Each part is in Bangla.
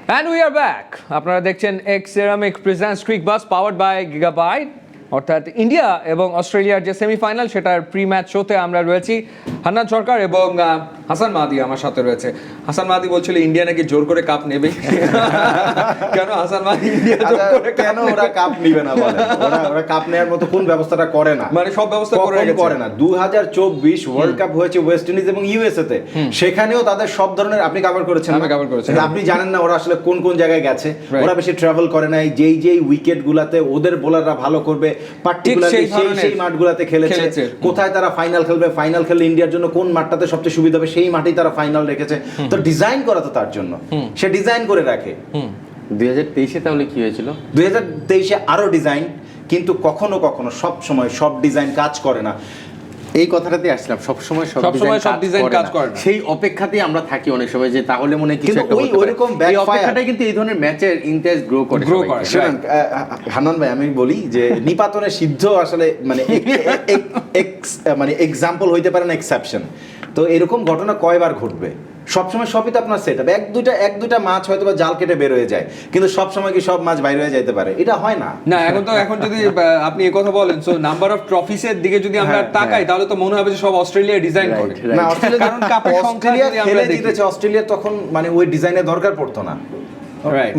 And we are back. আপনারা দেখছেন X ceramic presents Cricbuzz powered by Gigabyte. অর্থাৎ ইন্ডিয়া এবং অস্ট্রেলিয়ার যে সেমিফাইনাল সেটার প্রি ম্যাচ শোতে আমরা রয়েছি। হান্নান সরকার এবং হাসান মাহাদি আমার সাথে রয়েছে। হাসান মাহাদি বলছিল ইন্ডিয়া নাকি জোর করে কাপ নেবে। কেন হাসান মাহাদি ইন্ডিয়া জোর করে কেন ওরা কাপ নিবে না বলে? ওরা কাপ নেওয়ার মতো কোন ব্যবস্থাটা করে না? মানে সব ব্যবস্থা করে না। 2024 ওয়ার্ল্ড কাপ হয়েছে ওয়েস্ট ইন্ডিজ এবং ইউএসএ তে, সেখানেও তাদের সব ধরনের আপনি কভার করেছেন। আমি কভার করেছি। আপনি জানেন না ওরা আসলে কোন কোন জায়গায় গেছে। ওরা বেশি ট্রাভেল করে নাই। যেই উইকেট গুলাতে ওদের বোলাররা ভালো করবে, পার্টিকুলারলি সেই মাঠগুলোতে খেলেছে। কোথায় তারা ফাইনাল খেলবে, ফাইনাল খেললে ইন্ডিয়ার জন্য কোন মাঠটাতে সবচেয়ে সুবিধা হবে সেই মাঠেই তারা ফাইনাল রেখেছে। তো ডিজাইন করা তো তার জন্য, সে ডিজাইন করে রাখে। 2023-এ তাহলে কি হয়েছিল? 2023-এ আরো ডিজাইন, কিন্তু কখনো কখনো সব সময় সব ডিজাইন কাজ করে না। এই কথাটাতে আসলাম, সব সময় সব ডিজাইন কাজ করে না। সেই অপেক্ষাতেই আমরা থাকি অনেক সময় যে তাহলে মনে কিছু একটা হতে পারে। ওইরকম ব্যাকফায়ারটাই কিন্তু এই ধরনের ম্যাচের ইন্টারেস্ট গ্রো করে। শুনুন হান্নান ভাই, আমি বলি যে নিপাতনের সিদ্ধ আসলে মানে এক্সাম্পল হইতে পারে না, এক্সেপশন। তো এরকম ঘটনা কয়বার ঘটবে? সবসময় সবই তো আপনার সেট হবে। এক দুটা মাছ হয়তো বা জাল কেটে বের হয়ে যায়, কিন্তু সব সময় কি সব মাছ বাইরে হয়ে যেতে পারে? এটা হয় না। না, এখন যদি আপনি এই কথা বলেন, সো নাম্বার অফ ট্রফিসের দিকে যদি আমরা তাকাই তাহলে তো মনে হবে যে সব অস্ট্রেলিয়া ডিজাইন করে। না, অস্ট্রেলিয়া তখন মানে ওই ডিজাইনের দরকার পড়তো না,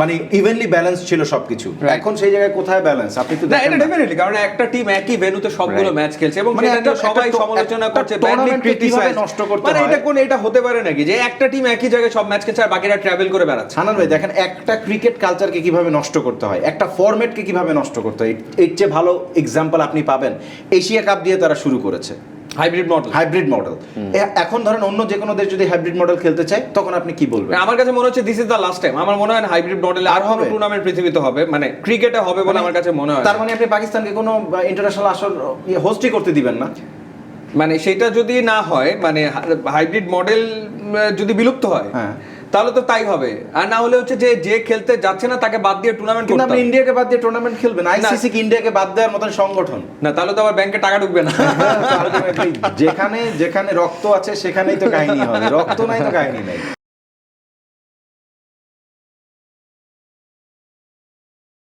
মানে ইভেনলি ব্যালেন্স ছিল সবকিছু। এখন সেই জায়গায় কোথায় ব্যালেন্স? আপনি তো না, এটা ডেফিনেটলি, কারণ একটা টিম একই ভেন্যুতে সবগুলো ম্যাচ খেলছে এবং মানে সেটা সবাই সমালোচনা করছে, ব্যাডলি ক্রিটিসাইজ নষ্ট করতে মানে হয়। এটা হতে পারে নাকি যে একটা টিম একই জায়গায় সব ম্যাচ খেলছে আর বাকিরা ট্রাভেল করে বেড়াচ্ছে? হান্নান ভাই দেখেন, একটা ক্রিকেট কালচারকে কিভাবে নষ্ট করতে হয়, একটা ফরম্যাটকে কিভাবে নষ্ট করতে হয়, এর চেয়ে ভালো এক্সাম্পল আপনি পাবেন। এশিয়া কাপ দিয়ে তারা শুরু করেছে হাইব্রিড মডেল। এখন ধরেন অন্য যে কোনো দেশ যদি হাইব্রিড মডেল খেলতে চায় তখন আপনি কি বলবেন? আমার কাছে মনে হচ্ছে this is the last time. আমার মনে হয় হাইব্রিড মডেল আর হবে টুর্নামেন্ট পৃথিবীতে হবে, মানে ক্রিকেটে হবে বলে আমার কাছে মনে হয়। তার মানে আপনি পাকিস্তানকে কোনো ইন্টারন্যাশনাল আসর হোস্টই করতে দিবেন না? মানে সেটা যদি না হয়, মানে হাইব্রিড মডেল যদি বিলুপ্ত হয় তাহলে তো তাই হবে। আর না হলে হচ্ছে যে খেলতে যাচ্ছে না তাকে বাদ দিয়ে টুর্নামেন্ট করতে হবে। আপনি ইন্ডিয়াকে বাদ দিয়ে টুর্নামেন্ট খেলবেন? আইসিসি কি ইন্ডিয়াকে বাদ দেওয়ার মতন সংগঠন না? তাহলে তো আবার ব্যাংকে টাকা ঢুকবে না। যেখানে রক্ত আছে সেখানেই তো কাহিনী হবে, রক্ত নাই তো কাহিনী নাই।